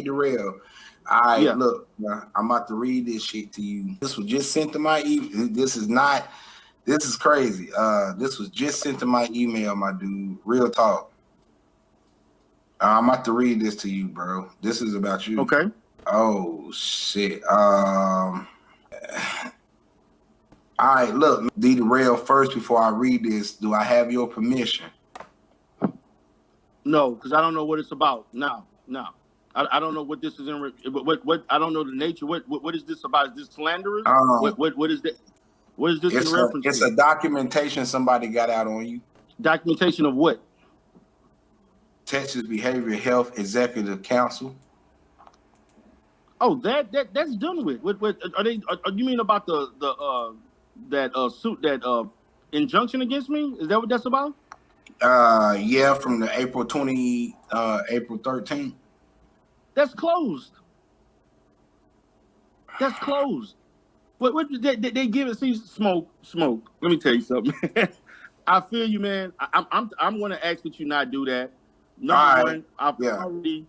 Derell. All right, Yeah. look, I'm about to read this shit to you. This was just sent to my email. This is crazy. This was just sent to my email, my dude. Real talk. I'm about to read this to you, bro. This is about you. Okay. Oh shit. All right, look, Derell, first before I read this, do I have your permission? No, because I don't know what it's about. No. I don't know what this is what I don't know the nature. What is this about? Is this slanderous? What is that? What is this in reference to? It's a documentation somebody got out on you. Documentation of what? Texas Behavioral Health Executive Council. Oh, that's done with. What are they? You mean about that suit, that injunction against me? Is that what that's about? Yeah, from the April 13th. That's closed. That's closed. What they give it? See, smoke. Let me tell you something. I feel you, man. I'm going to ask that you not do that. Number one,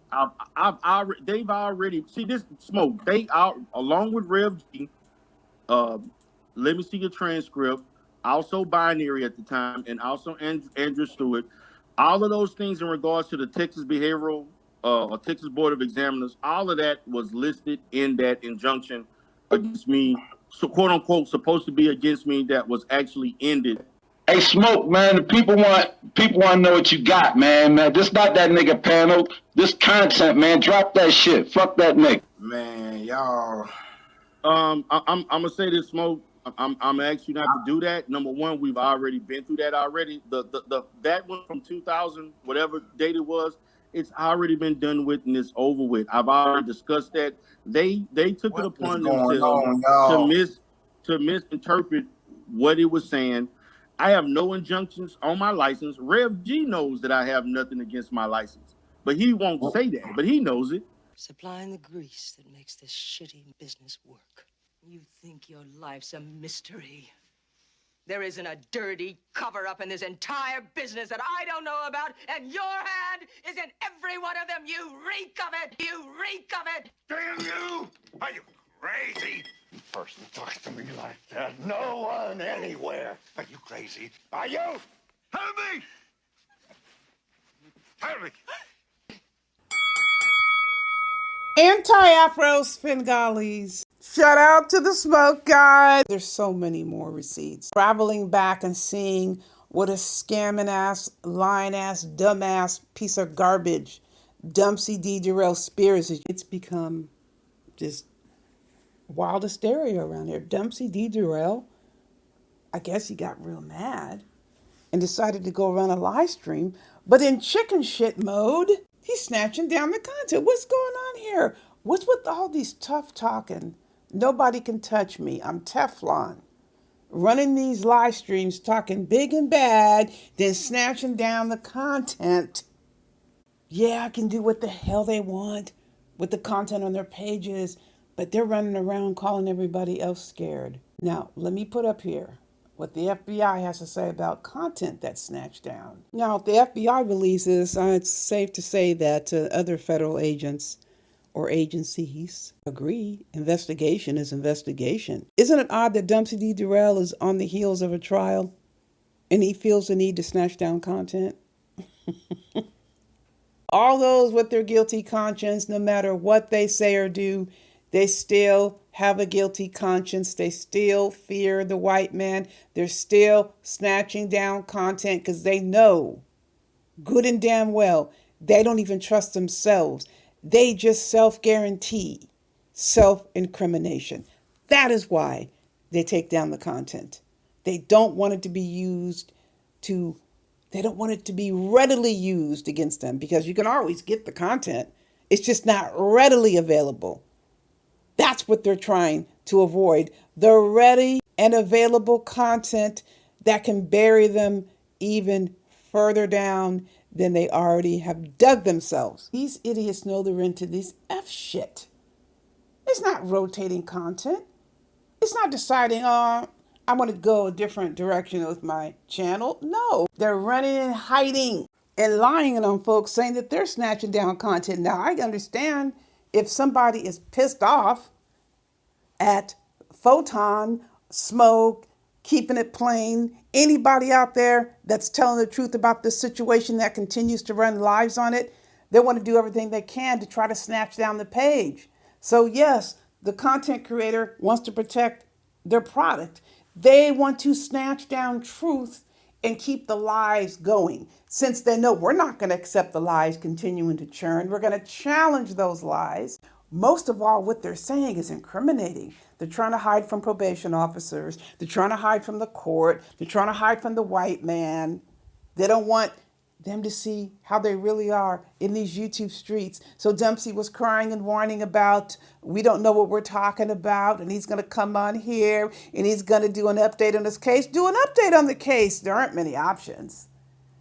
they've already see this smoke. They out along with Rev G. Let me see your transcript. Also binary at the time, and also Andrew Stewart. All of those things in regards to the Texas Behavioral or Texas Board of Examiners, all of that was listed in that injunction against me. So quote unquote supposed to be against me, that was actually ended. Hey, Smoke, man, the people want to know what you got, man. This not that nigga panel. This content, man. Drop that shit. Fuck that nigga. Man, y'all. I'm gonna say this, Smoke. I'm gonna ask you not to do that. Number one, we've already been through that already. That one from 2000, whatever date it was, it's already been done with and it's over with. I've already discussed that. They took it upon themselves to misinterpret what it was saying. I have no injunctions on my license. Rev G knows that I have nothing against my license, but he won't say that. But he knows it. Supplying the grease that makes this shitty business work. You think your life's a mystery. There isn't a dirty cover-up in this entire business that I don't know about, and your hand is in every one of them. You reek of it! You reek of it! Damn you! Are you crazy? Person talks to me like that. No one anywhere. Are you crazy? Are you? Help me! Help me! Anti-Afros Fingalis. Shout out to the Smoke guys. There's so many more receipts. Traveling back and seeing what a scamming ass, lying ass, dumbass piece of garbage Dumpsey D. Derell Spears is. It's become just wild hysteria around here. Dumpsey D. Derell, I guess he got real mad and decided to go run a live stream, but in chicken shit mode, he's snatching down the content. What's going on here? What's with all these tough talking? Nobody can touch me. I'm Teflon. Running these live streams, talking big and bad, then snatching down the content. Yeah, I can do what the hell they want with the content on their pages, but they're running around calling everybody else scared. Now, let me put up here what the FBI has to say about content that's snatched down. Now, if the FBI believes this, it's safe to say that other federal agents or agencies agree. Investigation is investigation. Isn't it odd that Dumpsey D. Derell is on the heels of a trial and he feels the need to snatch down content? All those with their guilty conscience, no matter what they say or do, they still have a guilty conscience. They still fear the white man. They're still snatching down content because they know good and damn well they don't even trust themselves. They just self-guarantee self-incrimination. That is why they take down the content. They don't want it to be they don't want it to be readily used against them, because you can always get the content. It's just not readily available. That's what they're trying to avoid. The ready and available content that can bury them even further down than they already have dug themselves. These idiots know they're into this F shit. It's not rotating content. It's not deciding, I want to go a different direction with my channel. No, they're running and hiding and lying on folks, saying that they're snatching down content. Now, I understand if somebody is pissed off at Photon, Smoke, Keeping It Plain, anybody out there that's telling the truth about this situation that continues to run lives on it, they want to do everything they can to try to snatch down the page. So yes, the content creator wants to protect their product. They want to snatch down truth and keep the lies going. Since they know we're not going to accept the lies continuing to churn, we're going to challenge those lies. Most of all, what they're saying is incriminating. They're trying to hide from probation officers. They're trying to hide from the court. They're trying to hide from the white man. They don't want them to see how they really are in these YouTube streets. So Dumpsey was crying and whining about, we don't know what we're talking about, and he's going to come on here and he's going to do an update on this case. Do an update on the case. There aren't many options.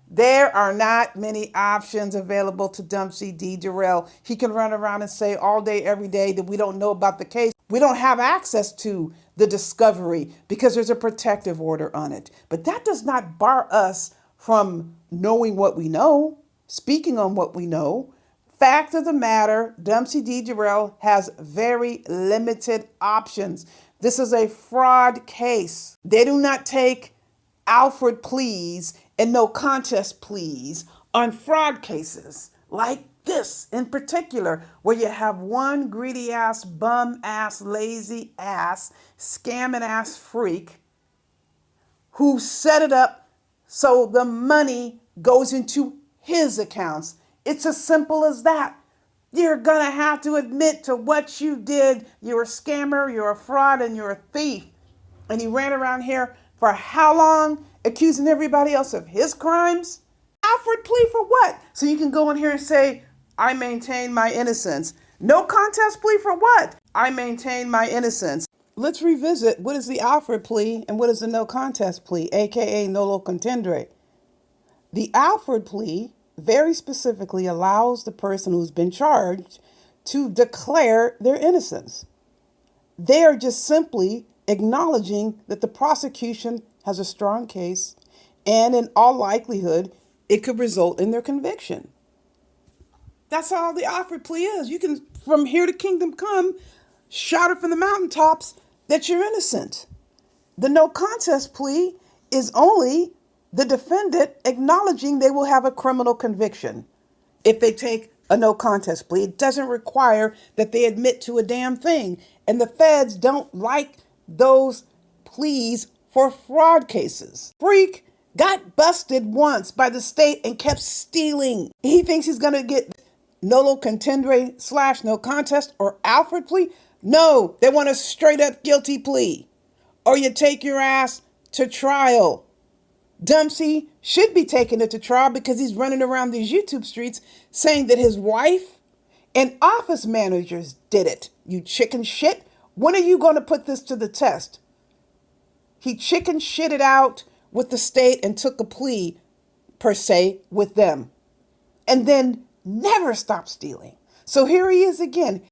There are not many options available to Dumpsey D. Derell. He can run around and say all day, every day that we don't know about the case. We don't have access to the discovery because there's a protective order on it. But that does not bar us from knowing what we know, speaking on what we know. Fact of the matter, Dumpsey D. Derell has very limited options. This is a fraud case. They do not take Alfred pleas and no contest pleas on fraud cases like this in particular, where you have one greedy ass, bum ass, lazy ass, scamming ass freak who set it up so the money goes into his accounts. It's as simple as that. You're gonna have to admit to what you did. You're a scammer, you're a fraud, and you're a thief. And he ran around here for how long? Accusing everybody else of his crimes? Alfred plea for what? So you can go in here and say, I maintain my innocence. No contest plea for what? I maintain my innocence. Let's revisit what is the Alfred plea and what is the no contest plea, aka nolo contendere. The Alfred plea very specifically allows the person who's been charged to declare their innocence. They are just simply acknowledging that the prosecution has a strong case and in all likelihood it could result in their conviction. That's all the Alfred plea is. You can, from here to kingdom come, shout it from the mountaintops that you're innocent. The no contest plea is only the defendant acknowledging they will have a criminal conviction if they take a no contest plea. It doesn't require that they admit to a damn thing. And the feds don't like those pleas for fraud cases. Freak got busted once by the state and kept stealing. He thinks he's going to get nolo contendere / no contest or Alfred plea. No, they want a straight up guilty plea. Or you take your ass to trial. Dumpsey should be taking it to trial because he's running around these YouTube streets saying that his wife and office managers did it. You chicken shit. When are you going to put this to the test? He chicken shitted out with the state and took a plea, per se, with them. And then never stopped stealing. So here he is again.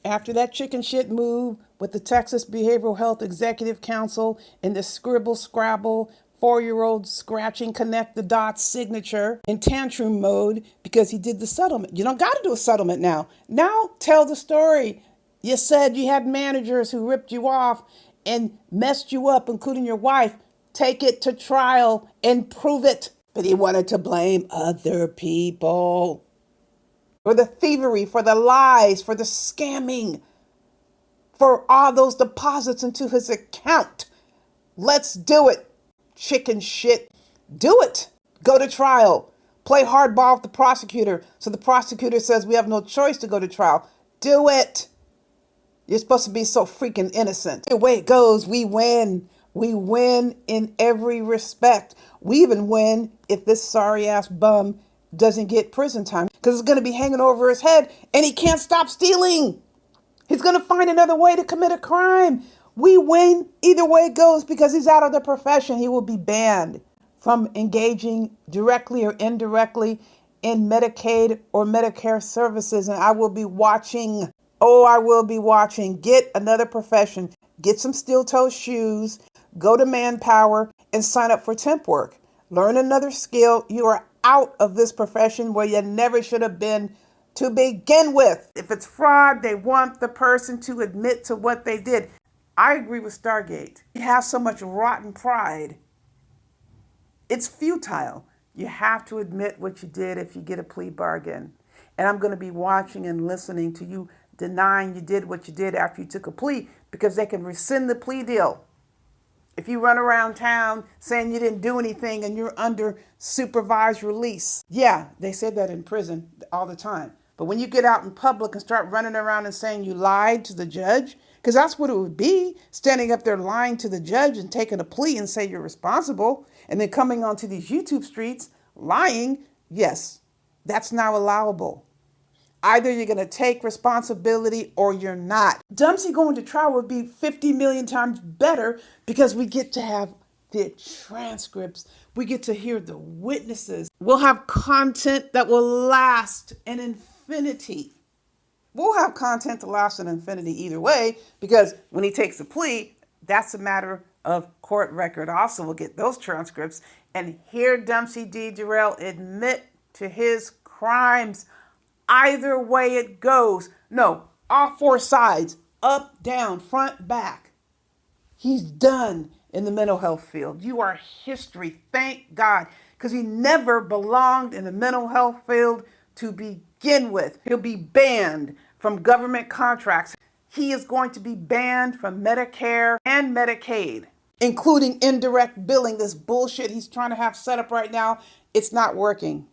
After that chicken shit move with the Texas Behavioral Health Executive Council and the scribble scrabble 4-year-old scratching connect the dots signature in tantrum mode because he did the settlement. You don't got to do a settlement now. Now tell the story. You said you had managers who ripped you off and messed you up, including your wife. Take it to trial and prove it. But he wanted to blame other people for the thievery, for the lies, for the scamming, for all those deposits into his account. Let's do it. Chicken shit. Do it. Go to trial. Play hardball with the prosecutor. So the prosecutor says we have no choice to go to trial. Do it. You're supposed to be so freaking innocent. The way it goes, we win. We win in every respect. We even win if this sorry ass bum doesn't get prison time because it's going to be hanging over his head and he can't stop stealing. He's going to find another way to commit a crime. We win either way it goes because he's out of the profession. He will be banned from engaging directly or indirectly in Medicaid or Medicare services. And I will be watching. Oh, I will be watching. Get another profession. Get some steel-toe shoes. Go to Manpower and sign up for temp work. Learn another skill. You are out of this profession where you never should have been to begin with. If it's fraud, they want the person to admit to what they did. I agree with Stargate. It has so much rotten pride. It's futile. You have to admit what you did if you get a plea bargain. And I'm going to be watching and listening to you denying you did what you did after you took a plea, because they can rescind the plea deal. If you run around town saying you didn't do anything and you're under supervised release. Yeah, they said that in prison all the time. But when you get out in public and start running around and saying you lied to the judge, because that's what it would be, standing up there lying to the judge and taking a plea and say you're responsible, and then coming onto these YouTube streets lying, yes, that's now allowable. Either you're going to take responsibility or you're not. Dumpsey going to trial would be 50 million times better, because we get to have the transcripts. We get to hear the witnesses. We'll have content that will last an infinity. We'll have content to last an infinity either way, because when he takes a plea, that's a matter of court record. Also, we'll get those transcripts and hear Dumpsey D. Derell admit to his crimes. Either way it goes. No, all four sides, up, down, front, back. He's done in the mental health field. You are history, thank God, because he never belonged in the mental health field to begin with. He'll be banned from government contracts. He is going to be banned from Medicare and Medicaid, including indirect billing. This bullshit he's trying to have set up right now, it's not working.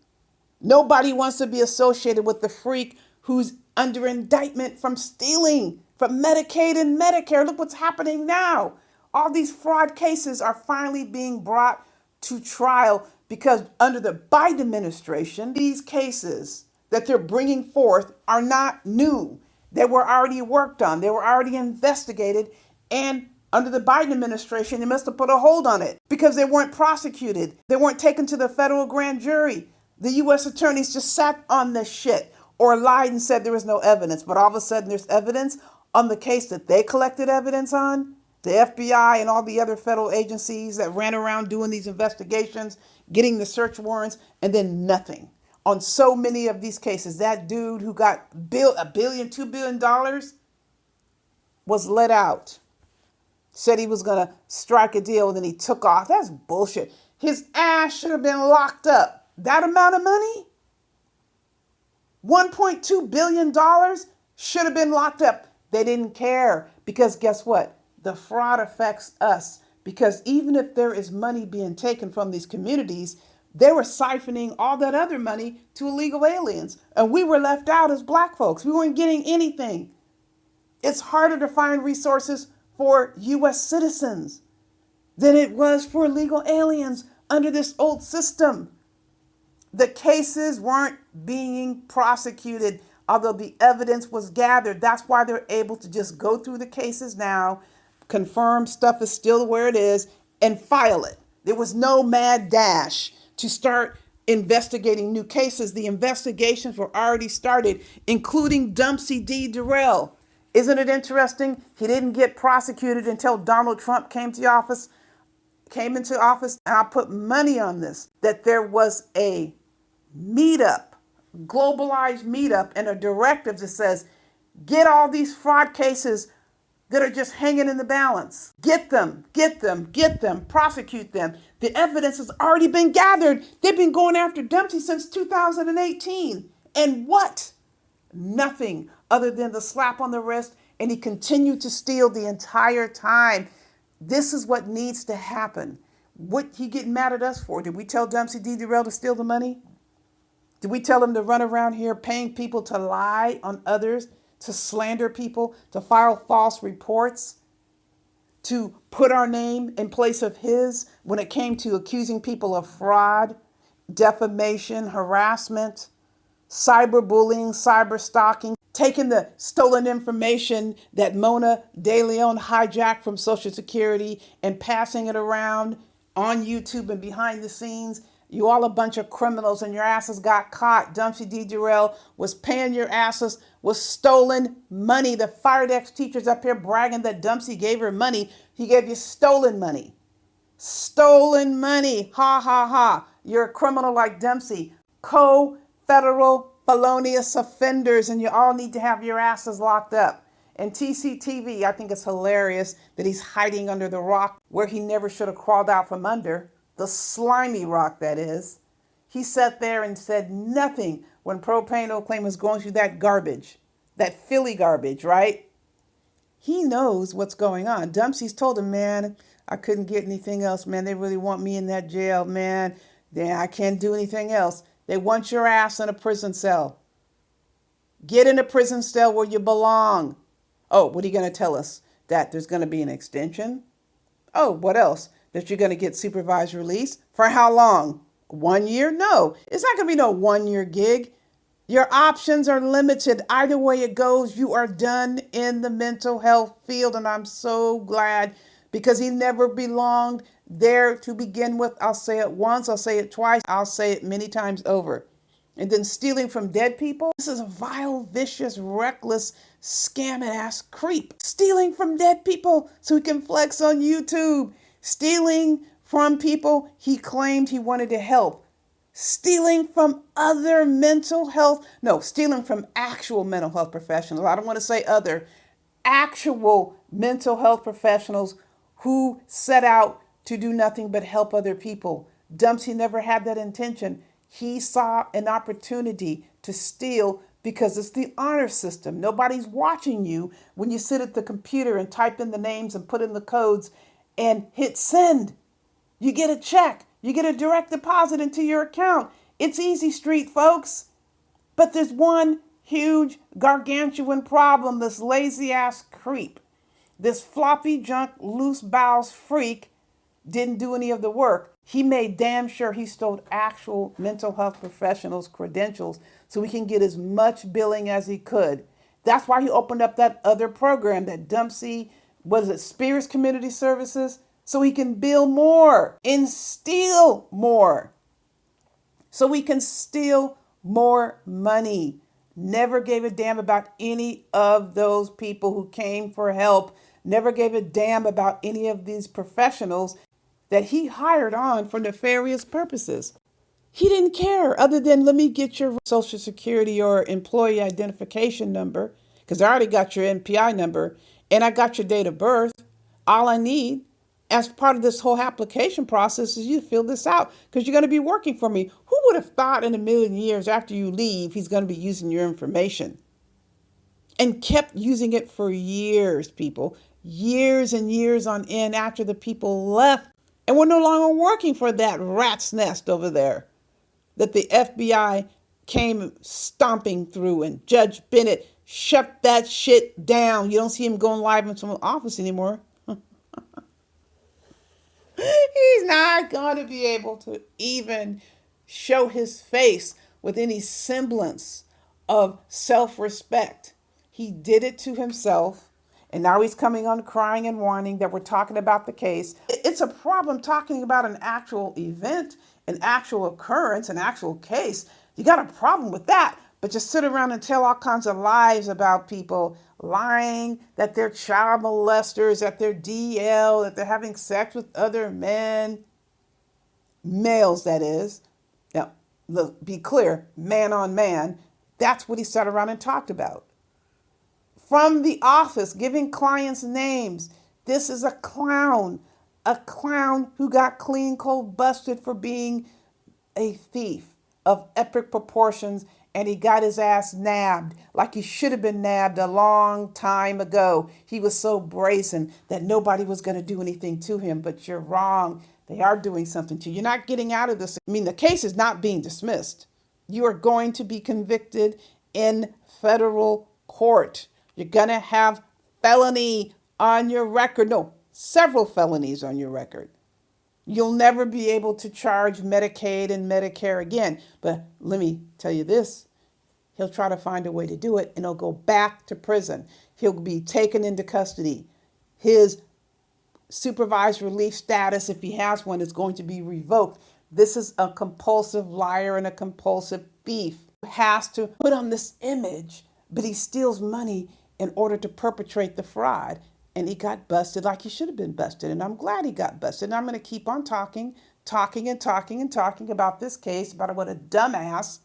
Nobody wants to be associated with the freak who's under indictment from stealing from Medicaid and Medicare. Look what's happening now. All these fraud cases are finally being brought to trial because under the Biden administration, these cases that they're bringing forth are not new. They were already worked on. They were already investigated. And under the Biden administration, they must have put a hold on it because they weren't prosecuted. They weren't taken to the federal grand jury. The U.S. attorneys just sat on this shit or lied and said there was no evidence. But all of a sudden there's evidence on the case that they collected evidence on. The FBI and all the other federal agencies that ran around doing these investigations, getting the search warrants, and then nothing. On so many of these cases, that dude who got $1 billion, $2 billion was let out. Said he was going to strike a deal and then he took off. That's bullshit. His ass should have been locked up. That amount of money, $1.2 billion, should have been locked up. They didn't care because guess what? The fraud affects us, because even if there is money being taken from these communities, they were siphoning all that other money to illegal aliens. And we were left out as black folks. We weren't getting anything. It's harder to find resources for U.S. citizens than it was for illegal aliens under this old system. The cases weren't being prosecuted, although the evidence was gathered. That's why they're able to just go through the cases now, confirm stuff is still where it is, and file it. There was no mad dash to start investigating new cases. The investigations were already started, including Dumpsey D. Derell. Isn't it interesting? He didn't get prosecuted until Donald Trump came into office. And I put money on this, that there was a meetup, globalized meetup, and a directive that says, get all these fraud cases that are just hanging in the balance. Get them, prosecute them. The evidence has already been gathered. They've been going after Dumpsey since 2018. And what? Nothing other than the slap on the wrist, and he continued to steal the entire time. This is what needs to happen. What he getting mad at us for? Did we tell Dumpsey D. Derell to steal the money? Did we tell him to run around here paying people to lie on others, to slander people, to file false reports, to put our name in place of his when it came to accusing people of fraud, defamation, harassment, cyberbullying, cyber stalking, taking the stolen information that Mona De Leon hijacked from Social Security and passing it around on YouTube and behind the scenes. You all a bunch of criminals and your asses got caught. Dumpsey D. Derell was paying your asses with stolen money. The Firedex teachers up here bragging that Dumpsey gave her money. He gave you stolen money. Stolen money. Ha, ha, ha. You're a criminal like Dumpsey. Co-federal felonious offenders, and you all need to have your asses locked up. And TCTV, I think it's hilarious that he's hiding under the rock where he never should have crawled out from under, the slimy rock that is. He sat there and said nothing when Propane Oak was going through that garbage, that Philly garbage, right? He knows what's going on. Dumpsey's told him, man, I couldn't get anything else, man. They really want me in that jail, man. I can't do anything else. They want your ass in a prison cell. Get in a prison cell where you belong. Oh, what are you going to tell us? That there's going to be an extension? Oh, what else? That you're going to get supervised release? For how long? 1 year? No, it's not going to be no 1 year gig. Your options are limited. Either way it goes, you are done in the mental health field. And I'm so glad because he never belonged there to begin with. I'll say it once, I'll say it twice, I'll say it many times over. And then stealing from dead people. This is a vile, vicious, reckless, scamming ass creep. Stealing from dead people so he can flex on YouTube. Stealing from people he claimed he wanted to help. Stealing from other mental health, no, stealing from actual mental health professionals. I don't want to say other, actual mental health professionals who set out to do nothing but help other people. Dumpsey never had that intention. He saw an opportunity to steal because it's the honor system. Nobody's watching you when you sit at the computer and type in the names and put in the codes and hit send. You get a check. You get a direct deposit into your account. It's easy street, folks. But there's one huge gargantuan problem. This lazy ass creep, this floppy junk, loose bowels freak didn't do any of the work. He made damn sure he stole actual mental health professionals' credentials so he can get as much billing as he could. That's why he opened up that other program, that Dumpsey, was it Spears Community Services? So he can bill more and steal more. So we can steal more money. Never gave a damn about any of those people who came for help. Never gave a damn about any of these professionals that he hired on for nefarious purposes. He didn't care other than let me get your social security or employee identification number because I already got your NPI number and I got your date of birth. All I need as part of this whole application process is you to fill this out because you're going to be working for me. Who would have thought in a million years after you leave, he's going to be using your information? And kept using it for years, people. Years and years on end after the people left. And we're no longer working for that rat's nest over there that the FBI came stomping through and Judge Bennett shut that shit down. You don't see him going live into an office anymore. He's not going to be able to even show his face with any semblance of self-respect. He did it to himself, and now he's coming on crying and whining that we're talking about the case. It's a problem talking about an actual event, an actual occurrence, an actual case. You got a problem with that, but just sit around and tell all kinds of lies about people, lying that they're child molesters, that they're DL, that they're having sex with other men, males that is. Now, look, be clear, man on man, that's what he sat around and talked about. From the office, giving clients names. This is a clown who got clean cold busted for being a thief of epic proportions, and he got his ass nabbed like he should have been nabbed a long time ago. He was so brazen that nobody was going to do anything to him, but you're wrong. They are doing something to you. You're not getting out of this. I mean, the case is not being dismissed. You are going to be convicted in federal court. You're going to have felony on your record. No, several felonies on your record. You'll never be able to charge Medicaid and Medicare again. But let me tell you this. He'll try to find a way to do it, and he'll go back to prison. He'll be taken into custody. His supervised relief status, if he has one, is going to be revoked. This is a compulsive liar and a compulsive thief. He has to put on this image, but he steals money in order to perpetrate the fraud. And he got busted like he should have been busted. And I'm glad he got busted. And I'm going to keep on talking about this case, about what a dumbass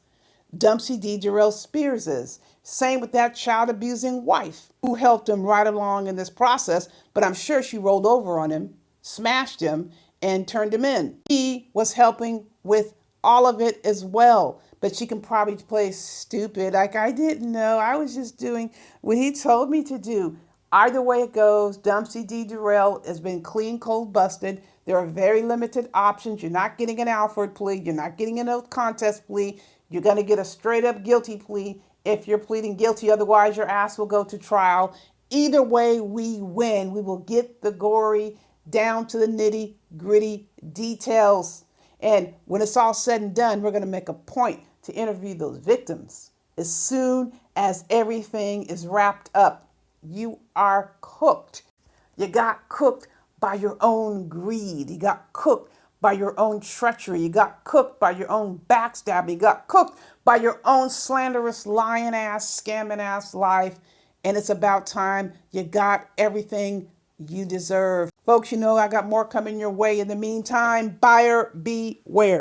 Dumpsey D. Derell Spears's. Same with that child abusing wife who helped him right along in this process, but I'm sure she rolled over on him, smashed him, and turned him in. He was helping with all of it as well, but she can probably play stupid like I didn't know. I was just doing what he told me to do. Either way it goes, Dumpsey D. Derell has been clean, cold busted. There are very limited options. You're not getting an Alford plea. You're not getting a no contest plea. You're going to get a straight up guilty plea if you're pleading guilty. Otherwise, your ass will go to trial. Either way, we win. We will get the gory, down to the nitty gritty details. And when it's all said and done, we're going to make a point to interview those victims. As soon as everything is wrapped up, you are cooked. You got cooked by your own greed. You got cooked by your own treachery. You got cooked by your own backstabbing. You got cooked by your own slanderous, lying ass, scamming ass life. And it's about time you got everything you deserve. Folks, you know I got more coming your way. In the meantime, buyer beware.